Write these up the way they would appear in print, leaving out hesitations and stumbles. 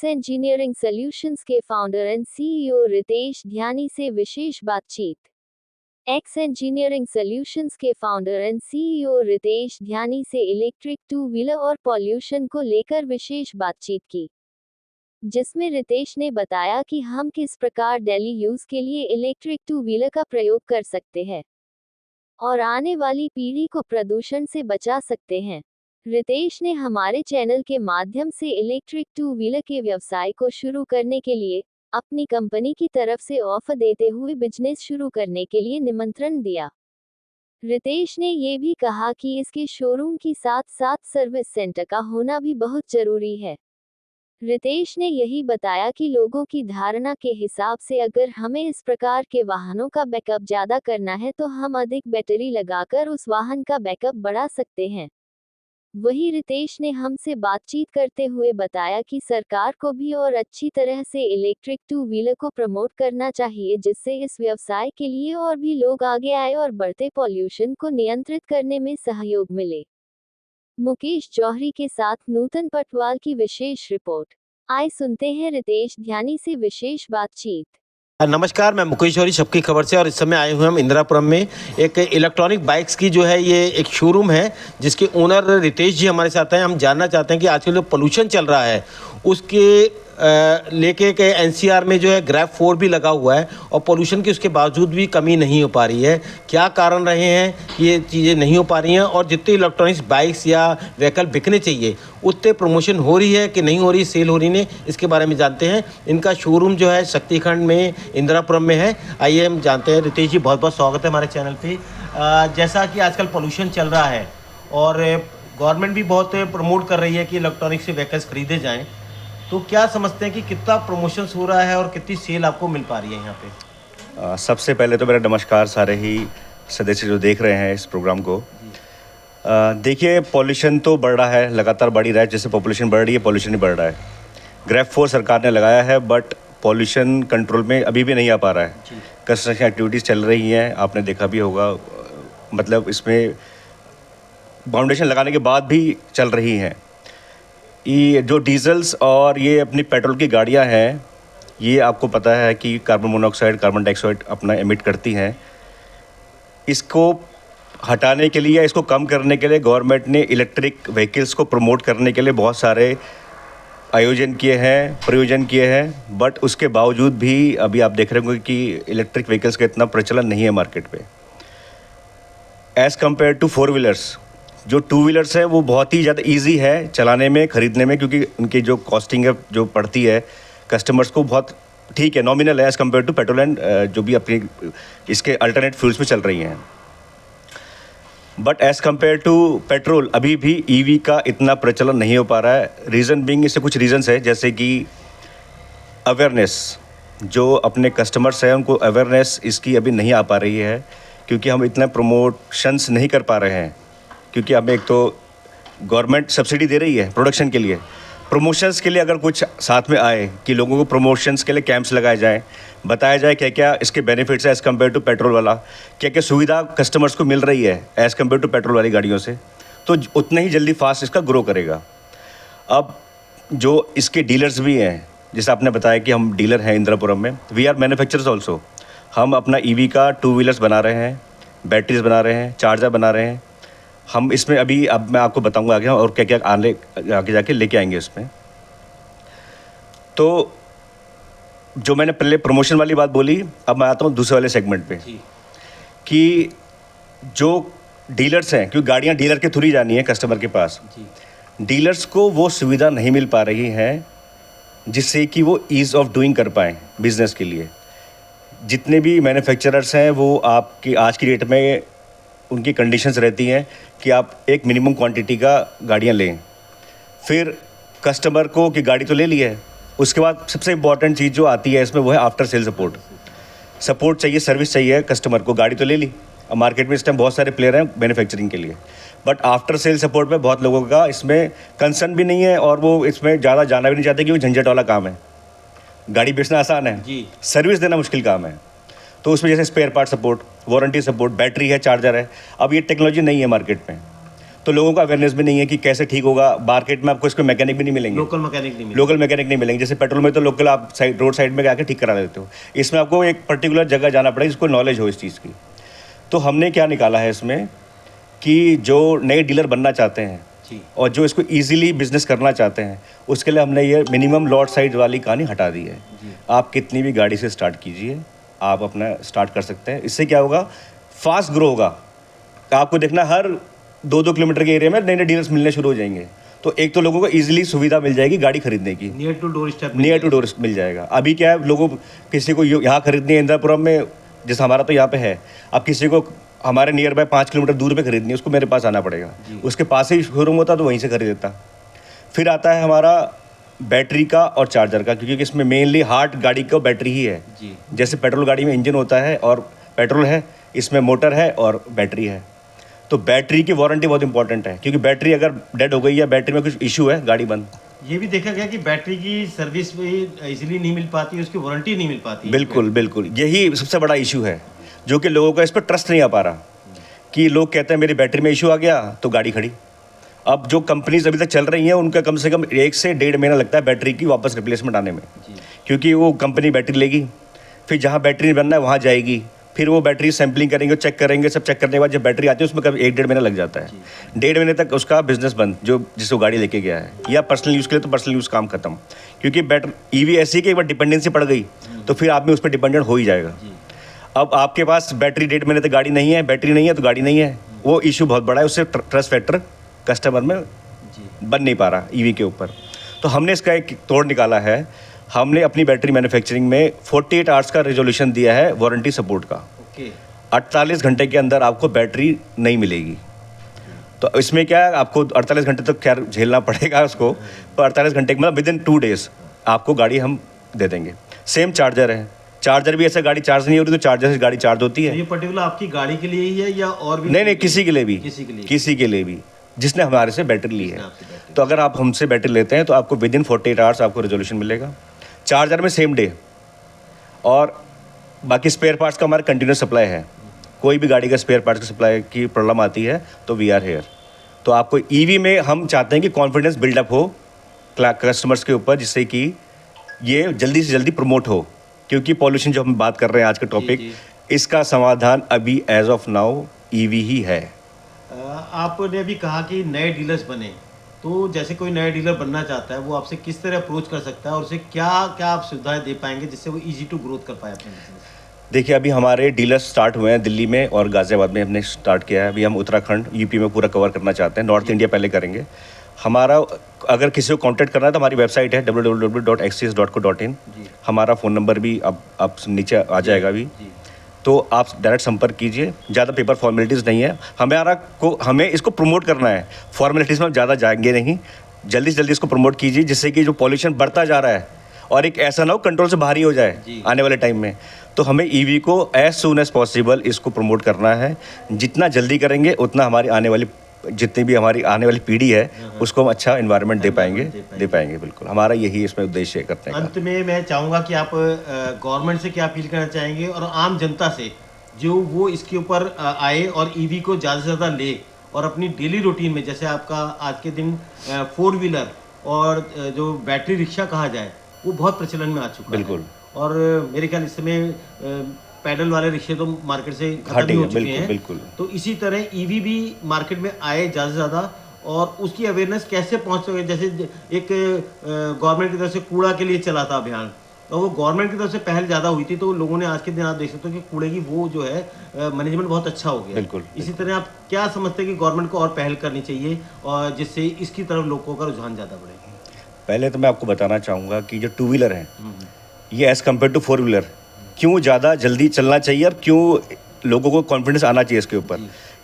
X engineering solutions के founder and CEO Ritesh ध्यानी से विशेष बातचीत। एक्स इंजीनियरिंग सॉल्यूशंस के फाउंडर एंड सीईओ रितेश ध्यानी से इलेक्ट्रिक टू व्हीलर और पॉल्यूशन को लेकर विशेष बातचीत की, जिसमें रितेश ने बताया कि हम किस प्रकार डेली यूज के लिए इलेक्ट्रिक टू व्हीलर का प्रयोग कर सकते हैं और आने वाली पीढ़ी को प्रदूषण से बचा सकते हैं। रितेश ने हमारे चैनल के माध्यम से इलेक्ट्रिक टू व्हीलर के व्यवसाय को शुरू करने के लिए अपनी कंपनी की तरफ से ऑफर देते हुए बिजनेस शुरू करने के लिए निमंत्रण दिया। रितेश ने ये भी कहा कि इसके शोरूम की साथ साथ सर्विस सेंटर का होना भी बहुत जरूरी है। रितेश ने यही बताया कि लोगों की धारणा के हिसाब से अगर हमें इस प्रकार के वाहनों का बैकअप ज्यादा करना है तो हम अधिक बैटरी लगाकर उस वाहन का बैकअप बढ़ा सकते हैं। वहीं रितेश ने हमसे बातचीत करते हुए बताया कि सरकार को भी और अच्छी तरह से इलेक्ट्रिक टू व्हीलर को प्रमोट करना चाहिए, जिससे इस व्यवसाय के लिए और भी लोग आगे आए और बढ़ते पॉल्यूशन को नियंत्रित करने में सहयोग मिले। मुकेश जौहरी के साथ नूतन पटवाल की विशेष रिपोर्ट। आइए सुनते हैं रितेश ध्यानी से विशेष बातचीत। नमस्कार, मैं मुकेश जौहरी सबकी खबर से, और इस समय आए हुए हम इंदिरापुरम में एक इलेक्ट्रॉनिक बाइक्स की जो है ये एक शोरूम है, जिसके ओनर रितेश जी हमारे साथ हैं। हम जानना चाहते हैं कि आजकल जो पोल्यूशन चल रहा है उसके लेके के एनसीआर में जो है ग्रैब 4 भी लगा हुआ है और पोल्यूशन की उसके बावजूद भी कमी नहीं हो पा रही है। क्या कारण रहे हैं कि ये चीज़ें नहीं हो पा रही हैं, और जितने इलेक्ट्रॉनिक्स बाइक्स या व्हीकल बिकने चाहिए उतने प्रमोशन हो रही है कि नहीं हो रही, सेल हो रही नहीं, इसके बारे में जानते हैं। इनका शोरूम जो है शक्तिखंड में इंदिरापुरम में है। आइए हम जानते हैं। रितेश जी, बहुत बहुत स्वागत है हमारे चैनल पे। जैसा कि आजकल पोल्यूशन चल रहा है और गवर्नमेंट भी बहुत प्रमोट कर रही है कि इलेक्ट्रॉनिक से व्हीकल्स खरीदे जाएँ, तो क्या समझते हैं कि कितना प्रमोशंस हो रहा है और कितनी सेल आपको मिल पा रही है यहाँ पे? सबसे पहले तो मेरा नमस्कार सारे ही सदस्य जो देख रहे हैं इस प्रोग्राम को। देखिए, पॉल्यूशन तो बढ़ रहा है, लगातार बढ़ ही रहा है। जैसे पॉपुलेशन बढ़ रही है, पॉल्यूशन भी बढ़ रहा है। ग्रैब 4 सरकार ने लगाया है, बट पॉल्यूशन कंट्रोल में अभी भी नहीं आ पा रहा है। कंस्ट्रक्शन एक्टिविटीज़ चल रही हैं, आपने देखा भी होगा। मतलब इसमें फाउंडेशन लगाने के बाद भी चल रही हैं। ये जो डीजल्स और ये अपनी पेट्रोल की गाड़ियां हैं, ये आपको पता है कि कार्बन मोनोऑक्साइड, कार्बन डाइऑक्साइड अपना एमिट करती हैं। इसको हटाने के लिए या इसको कम करने के लिए गवर्नमेंट ने इलेक्ट्रिक व्हीकल्स को प्रमोट करने के लिए बहुत सारे आयोजन किए हैं, प्रयोजन किए हैं, बट उसके बावजूद भी अभी आप देख रहे होंगे कि इलेक्ट्रिक व्हीकल्स का इतना प्रचलन नहीं है मार्केट पे एज़ कम्पेयर टू 4 व्हीलर्स। जो 2 व्हीलर्स है वो बहुत ही ज़्यादा इजी है चलाने में, ख़रीदने में, क्योंकि उनकी जो कॉस्टिंग है जो पड़ती है कस्टमर्स को बहुत ठीक है, नॉमिनल है as compare to petrol and जो भी अपनी इसके अल्टरनेट फ्यूल्स में चल रही हैं। But as compare to petrol अभी भी ईवी का इतना प्रचलन नहीं हो पा रहा है। रीज़न बीइंग, इससे कुछ रीज़न्स है, जैसे कि अवेयरनेस। जो अपने कस्टमर्स हैं उनको अवेयरनेस इसकी अभी नहीं आ पा रही है, क्योंकि हम इतना प्रमोशंस नहीं कर पा रहे हैं। क्योंकि हमें एक तो गवर्नमेंट सब्सिडी दे रही है प्रोडक्शन के लिए, प्रमोशंस के लिए अगर कुछ साथ में आए कि लोगों को प्रमोशंस के लिए कैंप्स लगाए जाएं, बताया जाए क्या क्या इसके बेनिफिट्स है एज़ कम्पेयर टू पेट्रोल वाला, क्या क्या सुविधा कस्टमर्स को मिल रही है एज़ कम्पेयर टू पेट्रोल वाली गाड़ियों से, तो उतना ही जल्दी फास्ट इसका ग्रो करेगा। अब जो इसके डीलर्स भी हैं, जैसे आपने बताया कि हम डीलर हैं इंदिरापुरम में, वी आर मैन्युफैक्चरर्स ऑल्सो। हम अपना ईवी का 2 व्हीलर्स बना रहे हैं, बैटरीज बना रहे हैं, चार्जर बना रहे हैं। हम इसमें अभी, अब मैं आपको बताऊंगा आगे और क्या क्या आगे जाके लेके आएंगे इसमें। तो जो मैंने पहले प्रमोशन वाली बात बोली, अब मैं आता हूँ दूसरे वाले सेगमेंट पे कि जो डीलर्स हैं, क्योंकि गाड़ियाँ डीलर के थ्रू ही जानी है कस्टमर के पास, डीलर्स को वो सुविधा नहीं मिल पा रही है जिससे कि वो ईज़ ऑफ डूइंग कर पाएँ बिजनेस के लिए। जितने भी मैन्युफैक्चरर्स हैं वो आपकी आज की डेट में उनकी कंडीशंस रहती हैं कि आप एक मिनिमम क्वांटिटी का गाड़ियाँ लें। फिर कस्टमर को कि गाड़ी तो ले ली है, उसके बाद सबसे इम्पॉर्टेंट चीज़ जो आती है इसमें वो है आफ्टर सेल सपोर्ट चाहिए, सर्विस चाहिए कस्टमर को। गाड़ी तो ले ली, अब मार्केट में इस टाइम बहुत सारे प्लेयर हैं मैन्युफैक्चरिंग के लिए, बट आफ्टर सेल सपोर्ट में बहुत लोगों का इसमें कंसर्न भी नहीं है और वो इसमें ज़्यादा जाना भी नहीं चाहते, क्योंकि झंझट वाला काम है। गाड़ी बेचना आसान है जी, सर्विस देना मुश्किल काम है। तो उसमें जैसे spare part support, warranty support, battery है, चार्जर है। अब ये टेक्नोलॉजी नहीं है मार्केट में, तो लोगों को अवेयरनेस भी नहीं है कि कैसे ठीक होगा। मार्केट में आपको इसको मैकेनिक भी नहीं मिलेंगे, लोकल मैकेनिक नहीं मिले। लोकल मैकेनिक नहीं मिलेंगे। जैसे पेट्रोल में तो लोकल आप साइड रोड साइड में आके ठीक करा देते हो, इसमें आपको एक पर्टिकुलर जगह जाना पड़ेगा जिसको नॉलेज हो इस चीज़ की। तो हमने क्या निकाला है इसमें कि जो नए डीलर बनना चाहते हैं जी। और जो इसको ईजिली बिजनेस करना चाहते हैं, उसके लिए हमने ये मिनिमम लॉट साइज वाली कहानी हटा दी है। आप कितनी भी गाड़ी से स्टार्ट कीजिए, आप अपना स्टार्ट कर सकते हैं। इससे क्या होगा, फास्ट ग्रो होगा। आपको देखना हर 2-2 किलोमीटर के एरिया में नए नए डीलर्स मिलने शुरू हो जाएंगे। तो एक तो लोगों को ईजिली सुविधा मिल जाएगी गाड़ी खरीदने की, near to doorstep. Near to door मिल जाएगा। अभी क्या है, लोगों किसी को यहाँ खरीदनी है इंदिरापुरम में, जैसे हमारा तो यहाँ पे है, अब किसी को हमारे नियर बाय 5 किलोमीटर दूर पे खरीदनी है, उसको मेरे पास आना पड़ेगा। उसके पास ही शोरूम होता तो वहीं से खरीद लेता। फिर आता है हमारा बैटरी का और चार्जर का, क्योंकि इसमें मेनली हार्ट गाड़ी का बैटरी ही है जी। जैसे पेट्रोल गाड़ी में इंजन होता है और पेट्रोल है, इसमें मोटर है और बैटरी है। तो बैटरी की वारंटी बहुत इंपॉर्टेंट है, क्योंकि बैटरी अगर डेड हो गई या बैटरी में कुछ इशू है, गाड़ी बंद। ये भी देखा गया कि बैटरी की सर्विस भी इजीली नहीं मिल पाती, उसकी वारंटी नहीं मिल पाती। बिल्कुल बिल्कुल, यही सबसे बड़ा इशू है जो कि लोगों का इस पर ट्रस्ट नहीं आ पा रहा। कि लोग कहते हैं मेरी बैटरी में इशू आ गया तो गाड़ी खड़ी। अब जो कंपनीज अभी तक चल रही हैं उनका कम से कम 1 से 1.5 महीना लगता है बैटरी की वापस रिप्लेसमेंट आने में, क्योंकि वो कंपनी बैटरी लेगी, फिर जहाँ बैटरी बनना है वहाँ जाएगी, फिर वो बैटरी सैम्पलिंग करेंगे, चेक करेंगे, सब चेक करने के बाद जब बैटरी आती है उसमें कभी 1-1.5 महीना लग जाता है। 1.5 महीने तक उसका बिजनेस बंद, जो जिसको गाड़ी लेके गया है, या पर्सनल यूज़ के लिए तो पर्सनल यूज़ काम खत्म। क्योंकि बैटरी ईवी ऐसी है कि एक बार डिपेंडेंसी पड़ गई तो फिर आदमी उस पर डिपेंडेंट हो ही जाएगा। अब आपके पास बैटरी 1.5 महीने तक गाड़ी नहीं है, बैटरी नहीं है तो गाड़ी नहीं है, वो इशू बहुत बड़ा है। उससे ट्रस्ट फैक्टर कस्टमर में बन नहीं पा रहा ईवी के ऊपर। तो हमने इसका एक तोड़ निकाला है। हमने अपनी बैटरी मैन्युफैक्चरिंग में 48 आवर्स का रेजोल्यूशन दिया है वारंटी सपोर्ट का। 48 घंटे के अंदर आपको बैटरी नहीं मिलेगी। तो इसमें क्या है, आपको 48 घंटे तक खैर झेलना पड़ेगा उसको, पर 48 घंटे के मतलब विदिन 2 डेज आपको गाड़ी हम दे देंगे। सेम चार्जर है, चार्जर भी ऐसा गाड़ी चार्ज नहीं हो रही तो चार्जर से गाड़ी चार्ज होती है। ये पर्टिकुलर आपकी गाड़ी के लिए ही है या और भी? नहीं, किसी के लिए भी, किसी के लिए भी जिसने हमारे से बैटरी ली है। तो अगर आप हमसे बैटरी लेते हैं तो आपको विदिन 48 आवर्स आपको रेजोल्यूशन मिलेगा। चार्जर में सेम डे, और बाकी स्पेयर पार्ट्स का हमारा कंटिन्यूस सप्लाई है। कोई भी गाड़ी का स्पेयर पार्ट्स की सप्लाई की प्रॉब्लम आती है तो वी आर हेयर। तो आपको ईवी में हम चाहते हैं कि कॉन्फिडेंस बिल्डअप हो कस्टमर्स के ऊपर, जिससे कि ये जल्दी से जल्दी प्रमोट हो। क्योंकि पॉल्यूशन जो हम बात कर रहे हैं आज के टॉपिक, इसका समाधान अभी एज ऑफ नाउ ईवी ही है। आपने अभी कहा कि नए डीलर्स बने, तो जैसे कोई नया डीलर बनना चाहता है वो आपसे किस तरह अप्रोच कर सकता है और उसे क्या क्या आप सुविधाएं दे पाएंगे जिससे वो इजी टू ग्रोथ कर पाए अपने बिजनेस? देखिए, अभी हमारे डीलर्स स्टार्ट हुए हैं दिल्ली में और गाज़ियाबाद में हमने स्टार्ट किया है। अभी हम उत्तराखंड यूपी में पूरा कवर करना चाहते हैं। नॉर्थ इंडिया पहले करेंगे। हमारा अगर किसी को कांटेक्ट करना है तो हमारी वेबसाइट है www.xcs.co.in। हमारा फ़ोन नंबर भी अब नीचे आ जाएगा अभी, तो आप डायरेक्ट संपर्क कीजिए। ज़्यादा पेपर फॉर्मेलिटीज़ नहीं है। हमें इसको प्रमोट करना है, फॉर्मेलिटीज़ में हम ज़्यादा जाएंगे नहीं। जल्दी से जल्दी इसको प्रमोट कीजिए, जिससे कि जो पॉल्यूशन बढ़ता जा रहा है और एक ऐसा ना हो कंट्रोल से बाहर ही हो जाए आने वाले टाइम में। तो हमें ईवी को एज सून एज पॉसिबल इसको प्रमोट करना है। जितना जल्दी करेंगे उतना हमारी जितनी भी हमारी आने वाली पीढ़ी है उसको हम अच्छा एनवायरनमेंट दे पाएंगे। बिल्कुल, हमारा यही इसमें उद्देश्य करते हैं। अंत में मैं चाहूँगा कि आप गवर्नमेंट से क्या अपील करना चाहेंगे और आम जनता से, जो वो इसके ऊपर आए और ईवी को ज़्यादा से ज़्यादा ले और अपनी डेली रूटीन में, जैसे आपका आज के दिन 4 व्हीलर और जो बैटरी रिक्शा कहा जाए वो बहुत प्रचलन में आ चुका है। बिल्कुल। और मेरे ख्याल इस समय पैडल वाले रिक्शे तो मार्केट से खत्म ही हो चुके हैं। बिल्कुल। तो इसी तरह ईवी भी मार्केट में आए ज़्यादा से ज़्यादा, और उसकी अवेयरनेस कैसे पहुंच सके। जैसे एक गवर्नमेंट की तरफ से कूड़ा के लिए चला था अभियान, तो वो गवर्नमेंट की तरफ से पहल ज़्यादा हुई थी, तो लोगों ने आज के दिन आप देख सकते हो कि कूड़े की वो जो है मैनेजमेंट बहुत अच्छा हो गया। बिल्कुल। इसी तरह आप क्या समझते हैं कि गवर्नमेंट को और पहल करनी चाहिए और जिससे इसकी तरफ लोगों का रुझान ज़्यादा बढ़े? पहले तो मैं आपको बताना चाहूँगा कि जो 2 व्हीलर है ये एज़ कम्पेयर टू 4 व्हीलर क्यों ज़्यादा जल्दी चलना चाहिए और क्यों लोगों को कॉन्फिडेंस आना चाहिए इसके ऊपर।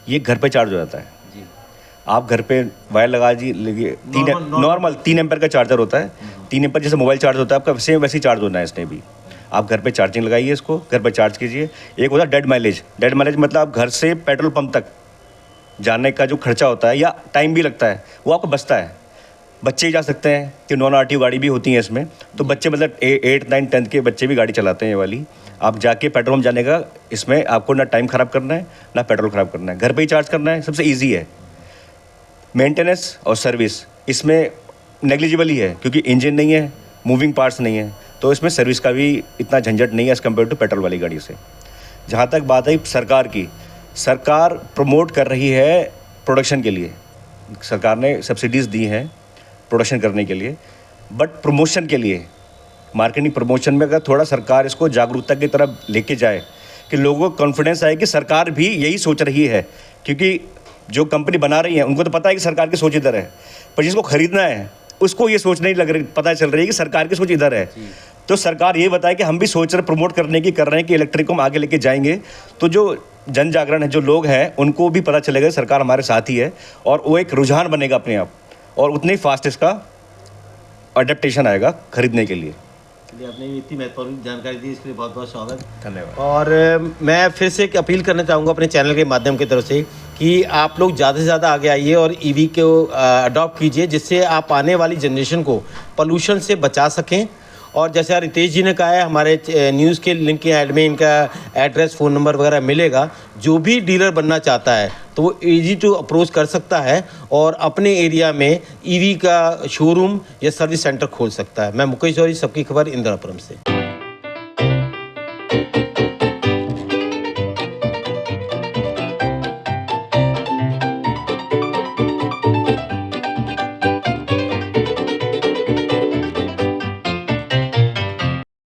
ये घर पे चार्ज हो जाता है। आप घर पे वायर लगा लीजिए, नॉर्मल 3 एम्पेयर का चार्जर होता है। 3 एम्पेयर जैसे मोबाइल चार्ज होता है आपका, सेम वैसे ही चार्ज होना है इसने भी। आप घर पे चार्जिंग लगाइए, इसको घर पे चार्ज कीजिए। एक होता है डेड माइलेज मतलब आप घर से पेट्रोल पंप तक जाने का जो खर्चा होता है या टाइम भी लगता है वो आपको बचता है। बच्चे ही जा सकते हैं कि नॉन आरटीओ गाड़ी भी होती है इसमें, तो बच्चे मतलब 8, 9, 10 के बच्चे भी गाड़ी चलाते हैं ये वाली। आप जाके पेट्रोल पंप जाने का, इसमें आपको ना टाइम ख़राब करना है ना पेट्रोल ख़राब करना है, घर पे ही चार्ज करना है, सबसे ईजी है। मेंटेनेंस और सर्विस इसमें नेग्लिजिबल ही है, क्योंकि इंजन नहीं है, मूविंग पार्ट्स नहीं है, तो इसमें सर्विस का भी इतना झंझट नहीं है एज़ कम्पेयर टू पेट्रोल वाली गाड़ी से। जहाँ तक बात है सरकार की, सरकार प्रमोट कर रही है प्रोडक्शन के लिए, सरकार ने सब्सिडीज़ दी हैं प्रोडक्शन करने के लिए, बट प्रमोशन के लिए, मार्केटिंग प्रमोशन में अगर थोड़ा सरकार इसको जागरूकता की तरफ लेके जाए कि लोगों को कॉन्फिडेंस आए कि सरकार भी यही सोच रही है, क्योंकि जो कंपनी बना रही है उनको तो पता है कि सरकार की सोच इधर है, पर जिसको खरीदना है उसको ये सोच नहीं लग रही, पता चल रही है कि सरकार की सोच इधर है। तो सरकार ये बताए कि हम भी सोच रहे प्रमोट करने की कर रहे हैं कि इलेक्ट्रिक को हम आगे लेके जाएंगे, तो जो जन जागरण है, जो लोग हैं उनको भी पता चलेगा सरकार हमारे साथ ही है, और वो एक रुझान बनेगा अपने आप, और उतने ही फास्ट इसका अडेप्टेशन आएगा खरीदने के लिए। चलिए, आपने इतनी महत्वपूर्ण जानकारी दी, इसके लिए बहुत बहुत स्वागत। धन्यवाद। और मैं फिर से एक अपील करना चाहूँगा अपने चैनल के माध्यम की तरफ से कि आप लोग ज़्यादा से ज़्यादा आगे आइए और ईवी को अडॉप्ट कीजिए, जिससे आप आने वाली जनरेशन को पोल्यूशन से बचा सकें। और जैसे रितेश जी ने कहा है, हमारे न्यूज़ के लिंक के ऐड में इनका एड्रेस, फ़ोन नंबर वगैरह मिलेगा। जो भी डीलर बनना चाहता है तो वो ईजी टू अप्रोच कर सकता है और अपने एरिया में ईवी का शोरूम या सर्विस सेंटर खोल सकता है। मैं मुकेश जौहरी, सबकी खबर, इंदिरापुरम से।